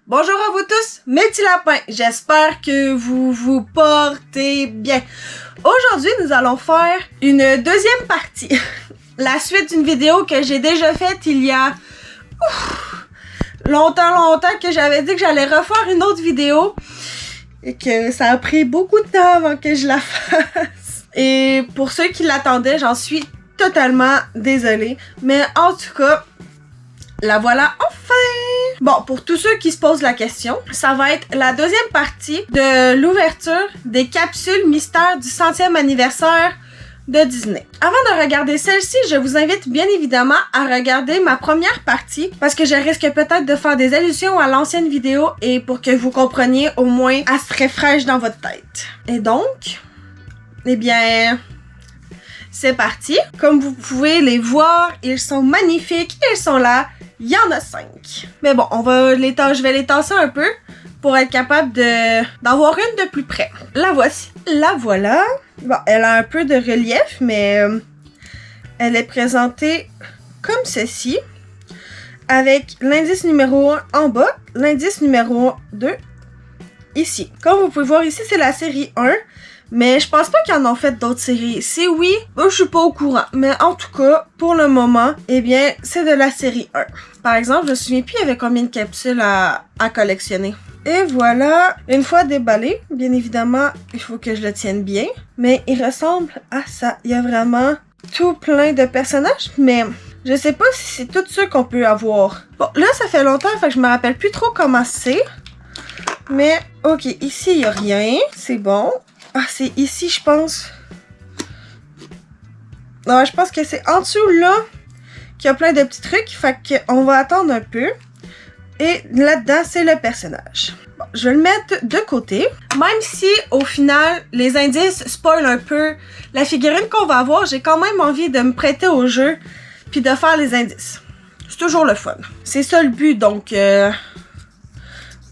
Bonjour à vous tous, mes petits lapins, j'espère que vous vous portez bien. Aujourd'hui, nous allons faire une deuxième partie. La suite d'une vidéo que j'ai déjà faite il y a longtemps que j'avais dit que j'allais refaire une autre vidéo et que ça a pris beaucoup de temps avant que je la fasse. Et pour ceux qui l'attendaient, j'en suis totalement désolée. Mais en tout cas, la voilà enfin! Bon, pour tous ceux qui se posent la question, ça va être la deuxième partie de l'ouverture des capsules mystères du 100e anniversaire de Disney. Avant de regarder celle-ci, je vous invite bien évidemment à regarder ma première partie parce que je risque peut-être de faire des allusions à l'ancienne vidéo et pour que vous compreniez au moins à se très fraîche dans votre tête. Et donc, eh bien, c'est parti. Comme vous pouvez les voir, ils sont magnifiques, ils sont là. Il y en a 5. Mais bon, je vais les tasser un peu pour être capable d'avoir une de plus près. La voici. La voilà. Bon, elle a un peu de relief, mais elle est présentée comme ceci. Avec l'indice numéro 1 en bas, l'indice numéro 2 ici. Comme vous pouvez voir ici, c'est la série 1. Mais je pense pas qu'ils en ont fait d'autres séries. Si oui, moi je suis pas au courant. Mais en tout cas, pour le moment, eh bien, c'est de la série 1. Par exemple, je me souviens plus il y avait combien de capsules à collectionner. Et voilà, une fois déballé, bien évidemment, il faut que je le tienne bien. Mais il ressemble à ça. Il y a vraiment tout plein de personnages, mais je sais pas si c'est tout ceux qu'on peut avoir. Bon, là, ça fait longtemps, fait que je me rappelle plus trop comment c'est. Mais, ok, ici, il y a rien. C'est bon. Ah, c'est ici, je pense. Non, je pense que c'est en dessous, là, qu'il y a plein de petits trucs. Fait qu'on va attendre un peu. Et là-dedans, c'est le personnage. Bon, je vais le mettre de côté. Même si, au final, les indices spoilent un peu la figurine qu'on va avoir, j'ai quand même envie de me prêter au jeu puis de faire les indices. C'est toujours le fun. C'est ça le but, donc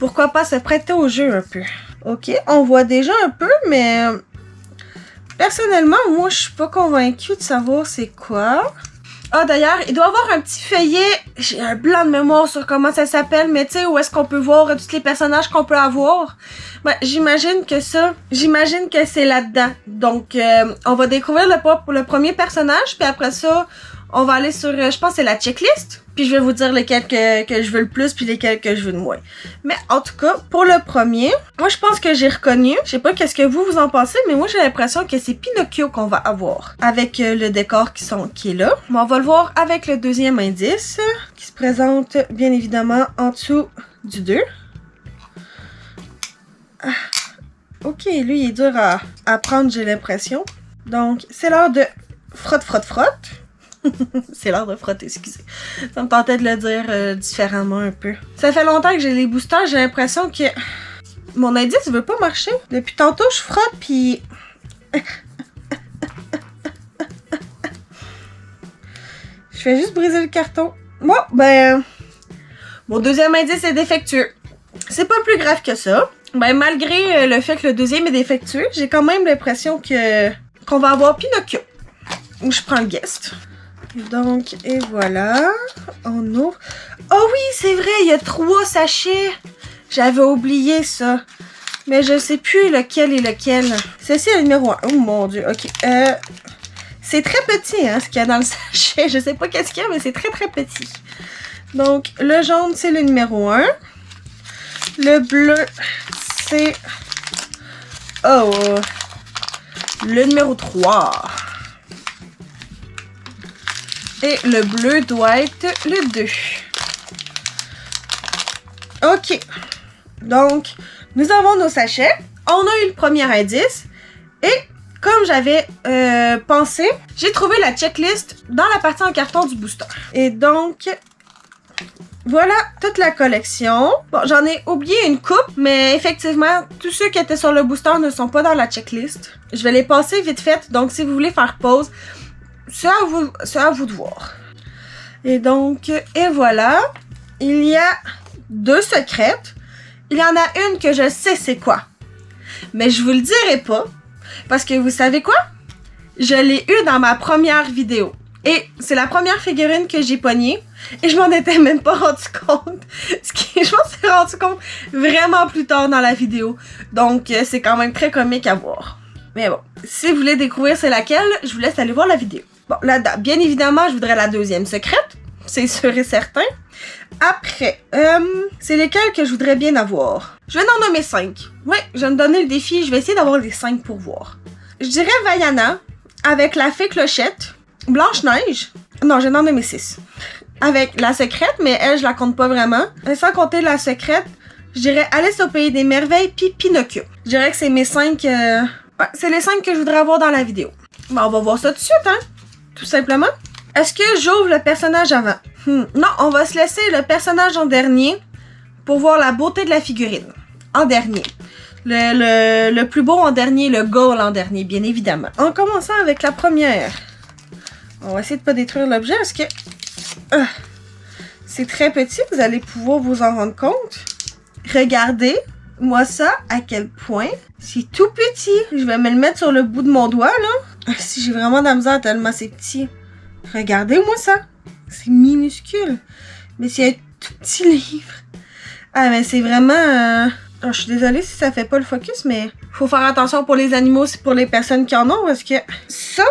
pourquoi pas se prêter au jeu un peu. Ok, on voit déjà un peu, mais personnellement, moi, je suis pas convaincue de savoir c'est quoi. Ah, d'ailleurs, il doit y avoir un petit feuillet. J'ai un blanc de mémoire sur comment ça s'appelle, mais tu sais, où est-ce qu'on peut voir tous les personnages qu'on peut avoir. Ben, j'imagine que c'est là-dedans. Donc, on va découvrir le premier personnage, puis après ça, on va aller sur, je pense, c'est la checklist. Puis je vais vous dire lesquels que je veux le plus, puis lesquels que je veux le moins. Mais en tout cas, pour le premier, moi je pense que j'ai reconnu. Je sais pas qu'est-ce que vous en pensez, mais moi j'ai l'impression que c'est Pinocchio qu'on va avoir. Avec le décor qui est là. Mais on va le voir avec le deuxième indice, qui se présente bien évidemment en dessous du 2. Ah, ok, lui il est dur à prendre, j'ai l'impression. Donc, c'est l'heure de frotte. C'est l'heure de frotter, excusez. Ça me tentait de le dire différemment un peu. Ça fait longtemps que j'ai les boosters, j'ai l'impression que mon indice veut pas marcher. Depuis tantôt, je frotte, puis je fais juste briser le carton. Bon, ben, mon deuxième indice est défectueux. C'est pas plus grave que ça. Ben, malgré le fait que le deuxième est défectueux, j'ai quand même l'impression qu'on va avoir Pinocchio. Je prends le guest. Donc, et voilà. On ouvre. Oh oui, c'est vrai, il y a 3 sachets. J'avais oublié ça. Mais je sais plus lequel est lequel. Ceci est le numéro 1. Oh mon dieu, ok. C'est très petit, hein, ce qu'il y a dans le sachet. Je sais pas qu'est-ce qu'il y a, mais c'est très petit. Donc, le jaune, c'est le numéro 1. Le bleu, c'est... Oh! Le numéro 3. Et le bleu doit être le 2. Ok. Donc, nous avons nos sachets. On a eu le premier indice. Et comme j'avais pensé, j'ai trouvé la checklist dans la partie en carton du booster. Et donc, voilà toute la collection. Bon, j'en ai oublié une coupe, mais effectivement, tous ceux qui étaient sur le booster ne sont pas dans la checklist. Je vais les passer vite fait. Donc, si vous voulez faire pause, c'est à vous de voir. Et donc, et voilà. Il y a 2 secrètes. Il y en a une que je sais c'est quoi. Mais je vous le dirai pas. Parce que vous savez quoi? Je l'ai eu dans ma première vidéo. Et c'est la première figurine que j'ai pognée. Et je m'en étais même pas rendu compte. Je m'en suis rendu compte vraiment plus tard dans la vidéo. Donc, c'est quand même très comique à voir. Mais bon, si vous voulez découvrir c'est laquelle, je vous laisse aller voir la vidéo. Bon, là, bien évidemment, je voudrais la deuxième secrète. C'est sûr et certain. Après, c'est lesquelles que je voudrais bien avoir. Je vais en nommer 5. Ouais, je vais me donner le défi. Je vais essayer d'avoir les 5 pour voir. Je dirais Vaiana, avec la fée Clochette, Blanche-Neige. Non, je vais en nommer 6. Avec la secrète, mais elle, je la compte pas vraiment. Et sans compter la secrète, je dirais Alice au Pays des Merveilles puis Pinocchio. Je dirais que c'est mes 5... Ouais, c'est les 5 que je voudrais avoir dans la vidéo. Bon, on va voir ça tout de suite, hein. Tout simplement. Est-ce que j'ouvre le personnage avant? Non, on va se laisser le personnage en dernier pour voir la beauté de la figurine. En dernier. Le plus beau en dernier, le goal en dernier, bien évidemment. En commençant avec la première. On va essayer de pas détruire l'objet parce que... c'est très petit, vous allez pouvoir vous en rendre compte. Regardez-moi ça, à quel point c'est tout petit. Je vais me le mettre sur le bout de mon doigt, là. Si j'ai vraiment de la misère tellement c'est petit. Regardez-moi ça. C'est minuscule. Mais c'est un tout petit livre. Ah, mais c'est vraiment... je suis désolée si ça fait pas le focus, mais faut faire attention pour les animaux, c'est pour les personnes qui en ont, parce que ça,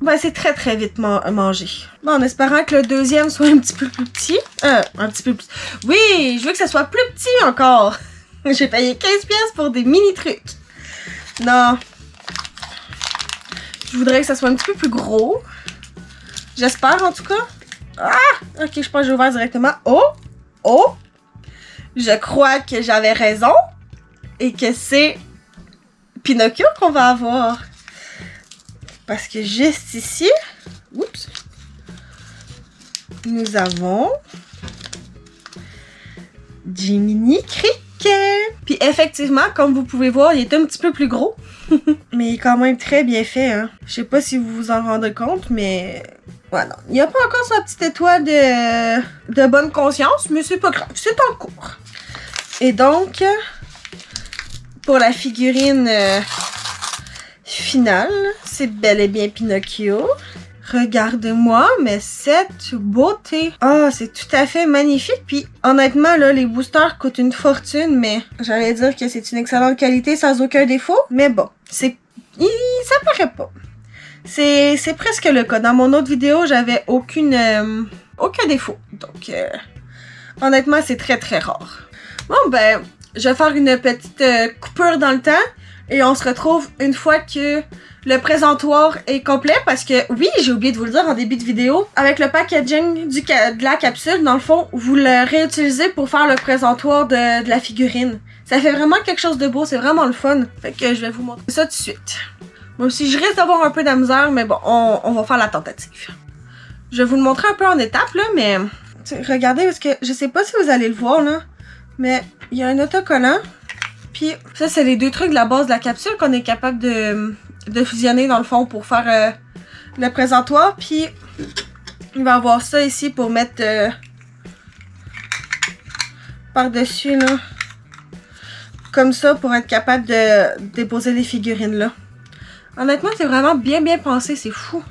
ben, c'est très très vite mangé. Bon, en espérant que le deuxième soit un petit peu plus petit. Un petit peu plus... Oui, je veux que ça soit plus petit encore. J'ai payé 15$ pour des mini trucs. Non. Je voudrais que ça soit un petit peu plus gros. J'espère en tout cas. Ah! Ok, je pense que j'ai ouvert directement. Oh! Je crois que j'avais raison. Et que c'est Pinocchio qu'on va avoir. Parce que juste ici... Oups! Nous avons... Jiminy Cricket. Puis effectivement, comme vous pouvez voir, il est un petit peu plus gros. Mais il est quand même très bien fait, hein. Je sais pas si vous vous en rendez compte, mais... Ouais, non. Il n'y a pas encore sa petite étoile de bonne conscience, mais c'est pas grave. C'est en cours. Et donc, pour la figurine finale, c'est bel et bien Pinocchio. Regardez-moi, mais cette beauté! Ah, c'est tout à fait magnifique. Puis, honnêtement, là, les boosters coûtent une fortune, mais j'allais dire que c'est une excellente qualité sans aucun défaut. Mais bon, ça paraît pas. C'est presque le cas. Dans mon autre vidéo, j'avais aucun défaut. Donc, honnêtement, c'est très très rare. Bon, ben, je vais faire une petite coupure dans le temps. Et on se retrouve une fois que le présentoir est complet. Parce que, oui, j'ai oublié de vous le dire en début de vidéo. Avec le packaging de la capsule, dans le fond, vous le réutilisez pour faire le présentoir de la figurine. Ça fait vraiment quelque chose de beau. C'est vraiment le fun. Fait que je vais vous montrer ça tout de suite. Moi aussi, je risque d'avoir un peu de la misère, mais bon, on va faire la tentative. Je vais vous le montrer un peu en étapes, là, mais... Regardez, parce que je sais pas si vous allez le voir, là, mais il y a un autocollant. Puis ça, c'est les deux trucs de la base de la capsule qu'on est capable de fusionner, dans le fond, pour faire le présentoir. Puis, il va y avoir ça ici pour mettre par-dessus, là. Comme ça, pour être capable de déposer les figurines, là. Honnêtement, c'est vraiment bien pensé, c'est fou.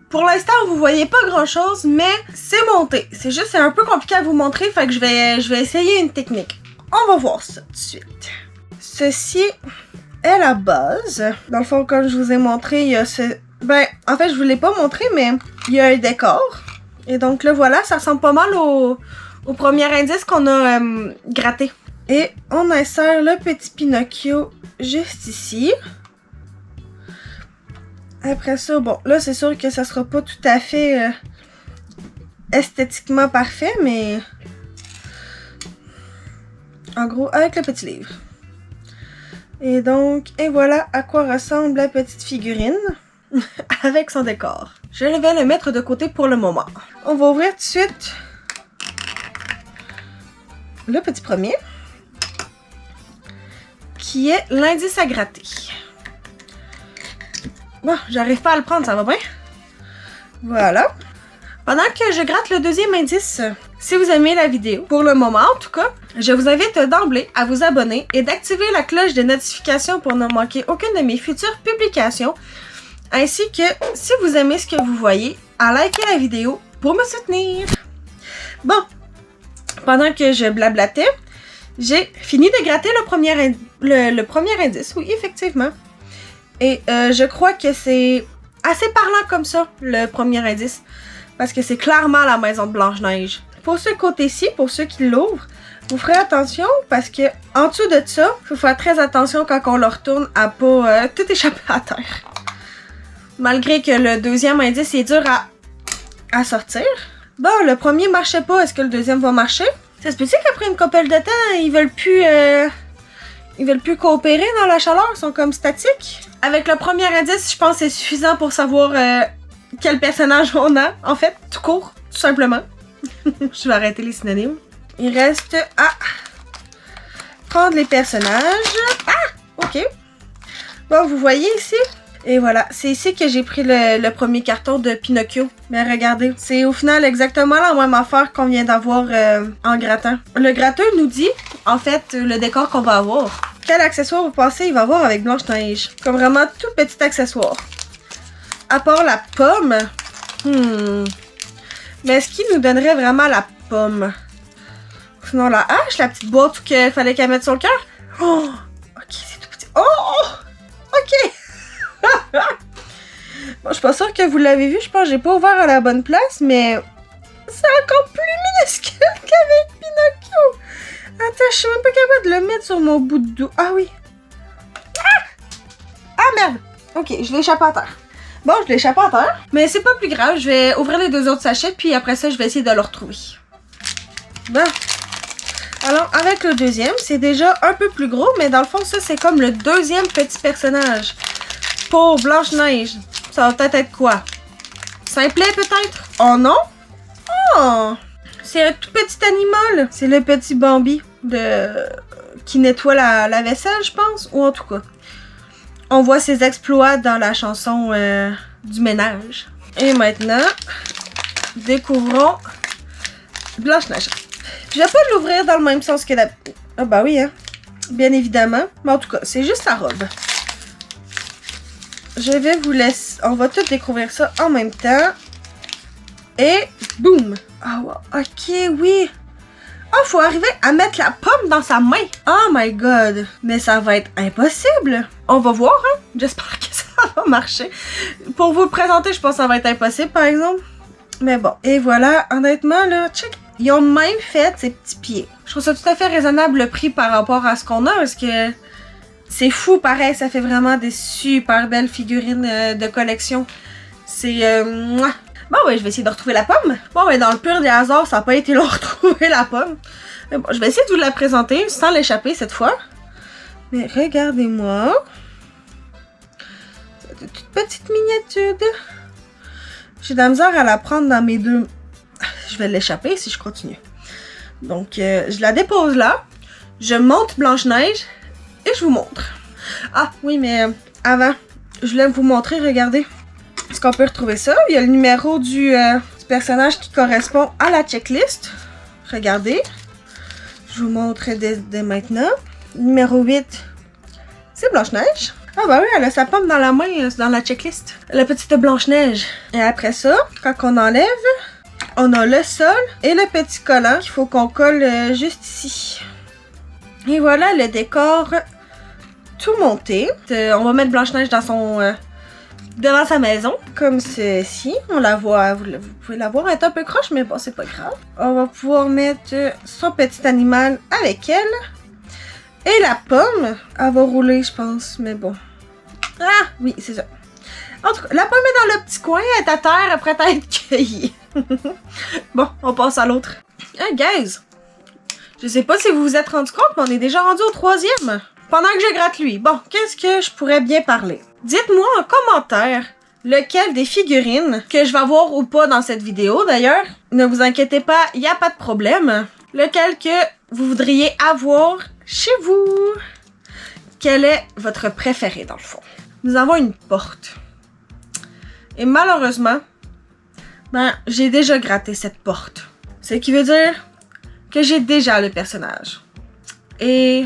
Pour l'instant, vous voyez pas grand-chose, mais c'est monté. C'est juste, c'est un peu compliqué à vous montrer, fait que je vais essayer une technique. On va voir ça tout de suite. Ceci est la base. Dans le fond, comme je vous ai montré, il y a ce... Ben, en fait, je vous l'ai pas montré, mais il y a un décor. Et donc là, voilà, ça ressemble pas mal au premier indice qu'on a gratté. Et on insère le petit Pinocchio juste ici. Après ça, bon, là, c'est sûr que ça sera pas tout à fait esthétiquement parfait, mais... En gros, avec le petit livre. Et donc, et voilà à quoi ressemble la petite figurine avec son décor. Je vais le mettre de côté pour le moment. On va ouvrir tout de suite le petit premier, qui est l'indice à gratter. Bon, j'arrive pas à le prendre, ça va bien? Voilà. Pendant que je gratte le deuxième indice, si vous aimez la vidéo, pour le moment en tout cas, je vous invite d'emblée à vous abonner et d'activer la cloche de notification pour ne manquer aucune de mes futures publications, ainsi que si vous aimez ce que vous voyez, à liker la vidéo pour me soutenir. Bon, pendant que je blablatais, j'ai fini de gratter le premier indice, oui, effectivement. Et je crois que c'est assez parlant comme ça, le premier indice. Parce que c'est clairement la maison de Blanche-Neige. Pour ce côté-ci, pour ceux qui l'ouvrent, vous ferez attention parce que en dessous de ça, il faut faire très attention quand on le retourne à pas tout échapper à terre. Malgré que le deuxième indice est dur à sortir. Bon, le premier marchait pas, est-ce que le deuxième va marcher? Ça se peut-tu qu'après une couple de temps, ils veulent plus coopérer dans la chaleur, ils sont comme statiques? Avec le premier indice, je pense que c'est suffisant pour savoir quel personnage on a, en fait, tout court, tout simplement. Je vais arrêter les synonymes. Il reste à prendre les personnages. Ah! Ok. Bon, vous voyez ici? Et voilà, c'est ici que j'ai pris le premier carton de Pinocchio. Mais regardez, c'est au final exactement la même affaire qu'on vient d'avoir en grattant. Le gratteur nous dit, en fait, le décor qu'on va avoir. Quel accessoire vous pensez il va avoir avec Blanche-Neige? Comme vraiment tout petit accessoire. À part la pomme. Mais est-ce qu'il nous donnerait vraiment la pomme? Sinon la hache, la petite boîte qu'il fallait qu'elle mette sur le cœur? Oh! Ok, c'est tout petit. Oh! Ok! Bon, je suis pas sûre que vous l'avez vu, je pense que j'ai pas ouvert à la bonne place, mais c'est encore plus minuscule qu'avec Pinocchio. Attends, je suis même pas capable de le mettre sur mon bout de dos. Ah oui. Ah merde. Ok, je l'échappe à terre. Bon, je l'échappe à terre, mais c'est pas plus grave, je vais ouvrir les deux autres sachets, puis après ça, je vais essayer de le retrouver. Bon. Alors, avec le deuxième, c'est déjà un peu plus gros, mais dans le fond, ça, c'est comme le deuxième petit personnage. Pour Blanche-Neige, ça va peut-être être quoi? Simplet peut-être? Oh non? Oh! C'est un tout petit animal. C'est le petit Bambi qui nettoie la vaisselle, je pense. Ou en tout cas, on voit ses exploits dans la chanson du ménage. Et maintenant, découvrons Blanche-Neige. Je vais pas l'ouvrir dans le même sens que la... Ah bah oui, hein. Bien évidemment. Mais en tout cas, c'est juste sa robe. Je vais vous laisser... On va tout découvrir ça en même temps. Et boum! Ah, wow. Ok, oui. Ah, faut arriver à mettre la pomme dans sa main. Oh my god. Mais ça va être impossible. On va voir, hein. J'espère que ça va marcher. Pour vous le présenter, je pense que ça va être impossible, par exemple. Mais bon. Et voilà, honnêtement, là, check. Ils ont même fait ces petits pieds. Je trouve ça tout à fait raisonnable le prix par rapport à ce qu'on a, parce que... C'est fou, pareil, ça fait vraiment des super belles figurines de collection. C'est... Bon, ouais, je vais essayer de retrouver la pomme. Bon, ouais, dans le pur des hasards, ça n'a pas été long de retrouver la pomme. Mais bon, je vais essayer de vous la présenter sans l'échapper cette fois. Mais regardez-moi. C'est une toute petite miniature. J'ai de la misère à la prendre dans mes deux... Je vais l'échapper si je continue. Donc, je la dépose là. Je monte Blanche-Neige. Et je vous montre. Ah, oui, mais avant, je voulais vous montrer, regardez. Est-ce qu'on peut retrouver ça? Il y a le numéro du personnage qui correspond à la checklist. Regardez. Je vous montre dès maintenant. Numéro 8, c'est Blanche-Neige. Ah bah oui, elle a sa pomme dans la main, dans la checklist. La petite Blanche-Neige. Et après ça, quand on enlève, on a le sol et le petit collant qu'il faut qu'on colle juste ici. Et voilà le décor tout monté. On va mettre Blanche-Neige dans son... devant sa maison, comme ceci. On la voit, vous pouvez la voir, elle est un peu croche, mais bon, c'est pas grave. On va pouvoir mettre son petit animal avec elle. Et la pomme, elle va rouler, je pense, mais bon. Ah, oui, c'est ça. En tout cas, la pomme est dans le petit coin, elle est à terre, prête à être cueillie. Bon, on passe à l'autre. Hey, guys! Je sais pas si vous vous êtes rendu compte, mais on est déjà rendu au troisième. Pendant que je gratte lui. Bon, qu'est-ce que je pourrais bien parler? Dites-moi en commentaire lequel des figurines que je vais avoir ou pas dans cette vidéo. D'ailleurs, ne vous inquiétez pas, il n'y a pas de problème. Lequel que vous voudriez avoir chez vous. Quel est votre préféré dans le fond? Nous avons une porte. Et malheureusement, ben, j'ai déjà gratté cette porte. Ce qui veut dire que j'ai déjà le personnage. Et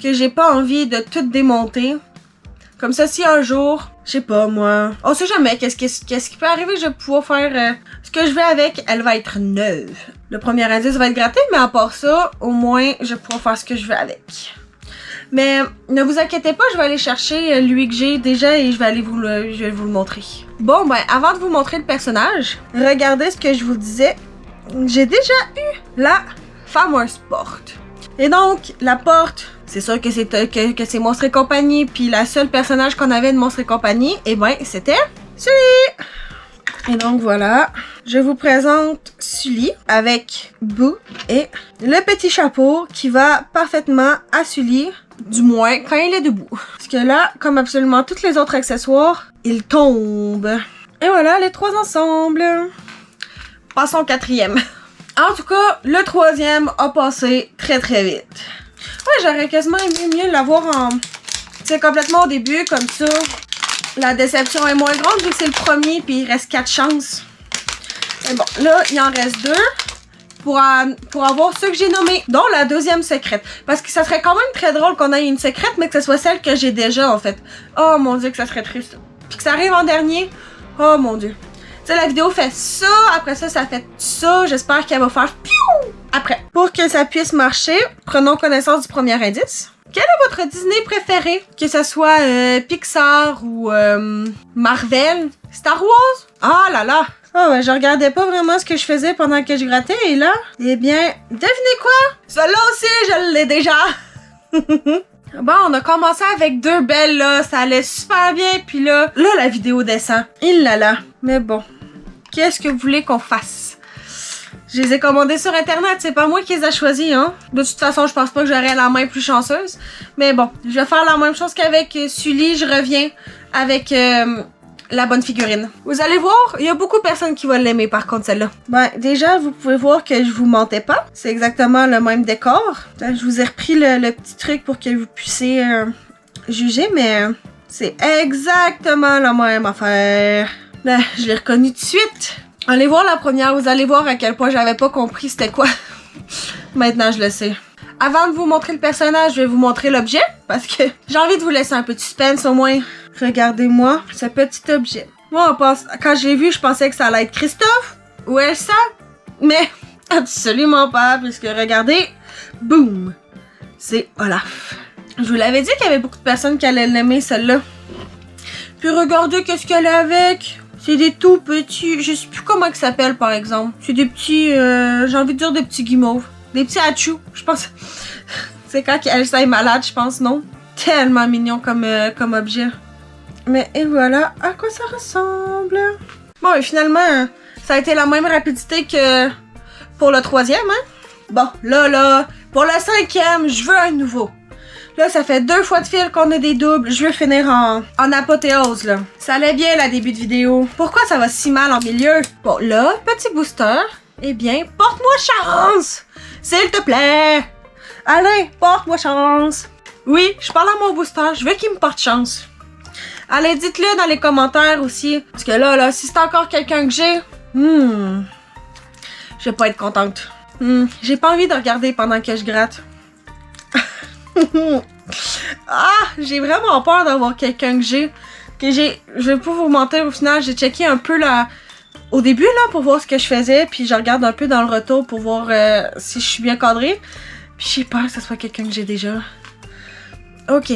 que j'ai pas envie de tout démonter Comme ça, si un jour, je sais pas moi, on sait jamais qu'est-ce qui peut arriver, je vais pouvoir faire ce que je veux avec, elle va être neuve. Le premier indice va être gratté, mais à part ça, au moins, je vais pouvoir faire ce que je veux avec. Mais ne vous inquiétez pas, je vais aller chercher lui que j'ai déjà et je vais vous le montrer. Bon, ben, avant de vous montrer le personnage, regardez ce que je vous disais. J'ai déjà eu la fameuse porte. Et donc, la porte, c'est sûr que c'est Monstres et compagnie, puis la seule personnage qu'on avait de Monstres et compagnie, eh ben, c'était Sully! Et donc voilà, je vous présente Sully avec Boo et le petit chapeau qui va parfaitement à Sully, du moins quand il est debout. Parce que là, comme absolument tous les autres accessoires, il tombe. Et voilà, les trois ensemble. Passons au quatrième. En tout cas, le troisième a passé très très vite. Ouais, j'aurais quasiment aimé mieux l'avoir en... C'est complètement au début, comme ça. La déception est moins grande vu que c'est le premier puis il reste 4 chances. Mais bon, là, il en reste 2 pour avoir ceux que j'ai nommés, dont la deuxième secrète. Parce que ça serait quand même très drôle qu'on ait une secrète, mais que ce soit celle que j'ai déjà, en fait. Oh mon dieu, que ça serait triste. Puis que ça arrive en dernier. Oh mon dieu. Tu sais, la vidéo fait ça, après ça, ça fait ça. J'espère qu'elle va faire piou après. Pour que ça puisse marcher, prenons connaissance du premier indice. Quel est votre Disney préféré? Que ce soit Pixar ou Marvel? Star Wars? Ah là là! Oh ouais, je regardais pas vraiment ce que je faisais pendant que je grattais et là, eh bien, devinez quoi? Celle-là aussi, je l'ai déjà! Bon, on a commencé avec 2 belles là, ça allait super bien, puis là la vidéo descend. Il là. Mais bon, qu'est-ce que vous voulez qu'on fasse? Je les ai commandés sur internet, c'est pas moi qui les ai choisis, hein. De toute façon, je pense pas que j'aurai la main plus chanceuse. Mais bon, je vais faire la même chose qu'avec Sully, je reviens avec la bonne figurine. Vous allez voir, il y a beaucoup de personnes qui vont l'aimer par contre celle-là. Ben, déjà, vous pouvez voir que je vous mentais pas. C'est exactement le même décor. Je vous ai repris le petit truc pour que vous puissiez juger, mais c'est exactement la même affaire. Là, je l'ai reconnu tout de suite. Allez voir la première, vous allez voir à quel point j'avais pas compris c'était quoi. Maintenant, je le sais. Avant de vous montrer le personnage, je vais vous montrer l'objet, parce que j'ai envie de vous laisser un peu de suspense au moins. Regardez-moi ce petit objet. Moi, quand je l'ai vu, je pensais que ça allait être Christophe ou Elsa, mais absolument pas, puisque regardez, boum, c'est Olaf. Je vous l'avais dit qu'il y avait beaucoup de personnes qui allaient l'aimer, celle-là. Puis regardez qu'est-ce qu'elle a avec. C'est des tout petits, je sais plus comment ils s'appellent par exemple. C'est des petits, j'ai envie de dire des petits guimauves. Des petits hachous, je pense. C'est quand Elsa est malade, je pense, non? Tellement mignon comme objet. Mais et voilà à quoi ça ressemble. Bon, et finalement, ça a été la même rapidité que pour le troisième, hein? Bon, là, pour le cinquième, je veux un nouveau. Là, ça fait 2 fois de fil qu'on a des doubles. Je veux finir en apothéose, là. Ça allait bien, la début de vidéo. Pourquoi ça va si mal en milieu? Bon, là, petit booster. Eh bien, porte-moi chance! S'il te plaît! Allez, porte-moi chance! Oui, je parle à mon booster. Je veux qu'il me porte chance. Allez, dites-le dans les commentaires aussi. Parce que là, si c'est encore quelqu'un que j'ai... je vais pas être contente. J'ai pas envie de regarder pendant que je gratte. Ah, j'ai vraiment peur d'avoir quelqu'un que j'ai. Je vais pas vous mentir, au final, j'ai checké un peu au début là pour voir ce que je faisais, puis je regarde un peu dans le retour pour voir si je suis bien cadrée. Puis j'ai peur que ce soit quelqu'un que j'ai déjà. Ok,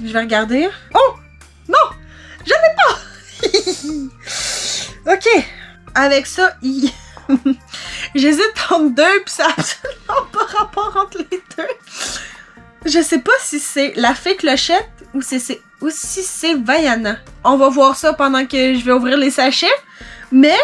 je vais regarder. Oh! Non! Je l'ai pas! Ok, avec ça, j'hésite entre 2, puis ça n'a absolument pas rapport entre les deux. Je sais pas si c'est la fée clochette ou si c'est Vaiana. On va voir ça pendant que je vais ouvrir les sachets. Mais,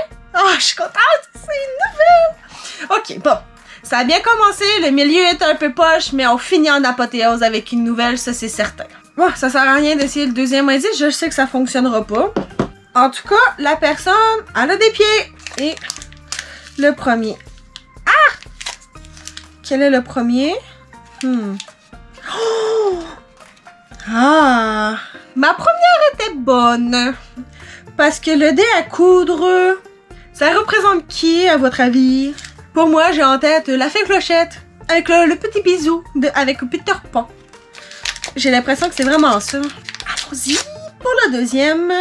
je suis contente, c'est une nouvelle! Ok, bon. Ça a bien commencé, le milieu est un peu poche, mais on finit en apothéose avec une nouvelle, ça c'est certain. Bon, ça sert à rien d'essayer le deuxième indice, je sais que ça fonctionnera pas. En tout cas, la personne, elle a des pieds. Et le premier. Ah! Quel est le premier? Oh! Ah! Ma première était bonne. Parce que le dé à coudre, ça représente qui, à votre avis? Pour moi, j'ai en tête la fée clochette. Avec le petit bisou avec Peter Pan. J'ai l'impression que c'est vraiment ça. Allons-y! pour le deuxième...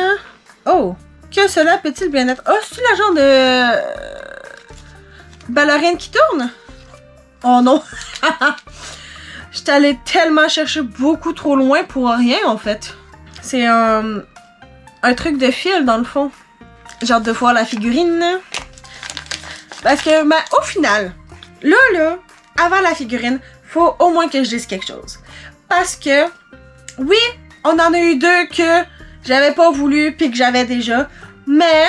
Oh! Que cela peut-il bien être? Oh, c'est-tu la genre de... ballerine qui tourne? Oh non! J'étais allée tellement chercher beaucoup trop loin pour rien, en fait. C'est un truc de fil, dans le fond. J'ai hâte de voir la figurine. Parce que, ben, au final, là, avant la figurine, faut au moins que je dise quelque chose. Parce que, oui, on en a eu deux que j'avais pas voulu puis que j'avais déjà. Mais,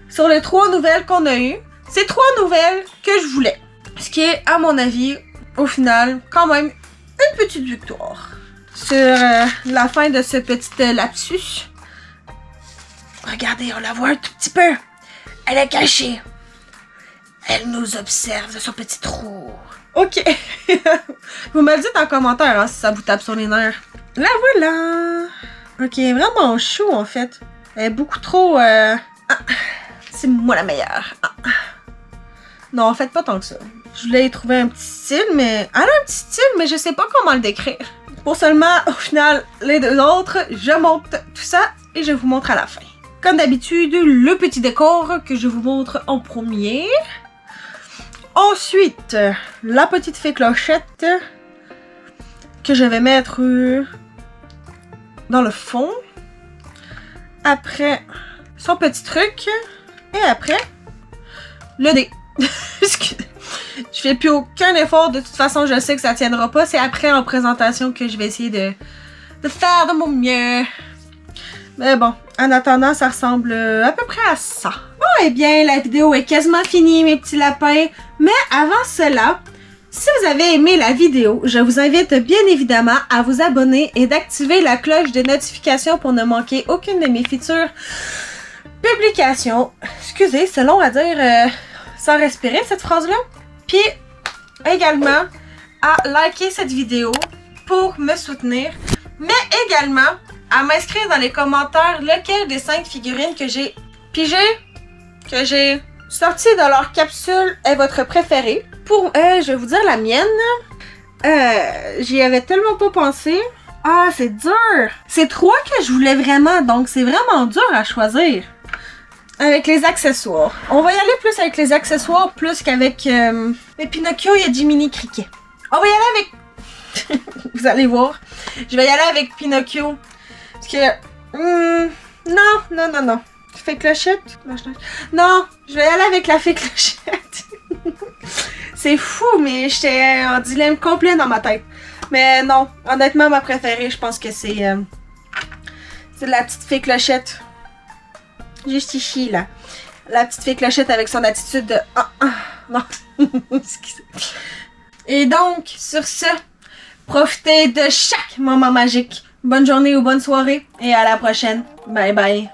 sur les 3 nouvelles qu'on a eues, c'est 3 nouvelles que je voulais. Ce qui est, à mon avis, au final, quand même, une petite victoire. Sur la fin de ce petit lapsus. Regardez, on la voit un tout petit peu. Elle est cachée. Elle nous observe de son petit trou. Ok. Vous me le dites en commentaire hein, si ça vous tape sur les nerfs. La voilà. Ok, vraiment chou en fait. Elle est beaucoup trop... c'est moi la meilleure. Non, en fait, pas tant que ça. Je voulais y trouver un petit style, mais... Elle a un petit style, mais je sais pas comment le décrire. Pour seulement, au final, les deux autres, je monte tout ça et je vous montre à la fin. Comme d'habitude, le petit décor que je vous montre en premier. Ensuite, la petite fée clochette que je vais mettre dans le fond. Après, son petit truc. Et après, le dé. Je fais plus aucun effort, de toute façon je sais que ça tiendra pas. C'est après en présentation que je vais essayer de faire de mon mieux. Mais bon, en attendant, ça ressemble à peu près à ça. Bon, eh bien, la vidéo est quasiment finie, mes petits lapins. Mais avant cela, si vous avez aimé la vidéo, je vous invite bien évidemment à vous abonner et d'activer la cloche de notification pour ne manquer aucune de mes futures publications. Excusez, c'est long à dire sans respirer cette phrase-là. Puis également à liker cette vidéo pour me soutenir. Mais également à m'inscrire dans les commentaires lequel des 5 figurines que j'ai pigées, que j'ai sorties de leur capsule est votre préféré. Pour, je vais vous dire la mienne. J'y avais tellement pas pensé. Ah, c'est dur. C'est 3 que je voulais vraiment, donc c'est vraiment dur à choisir. Avec les accessoires. On va y aller plus avec les accessoires plus qu'avec les Pinocchio, il y a du mini criquet. On va y aller avec... Vous allez voir. Je vais y aller avec Pinocchio. Parce que... Non. Fée clochette? Non, je vais y aller avec la fée clochette. C'est fou, mais j'étais en dilemme complet dans ma tête. Mais non, honnêtement, ma préférée, je pense que c'est la petite fée clochette. Juste ici, là. La petite fée clochette avec son attitude de... non. Et donc, sur ce, profitez de chaque moment magique. Bonne journée ou bonne soirée et à la prochaine. Bye bye.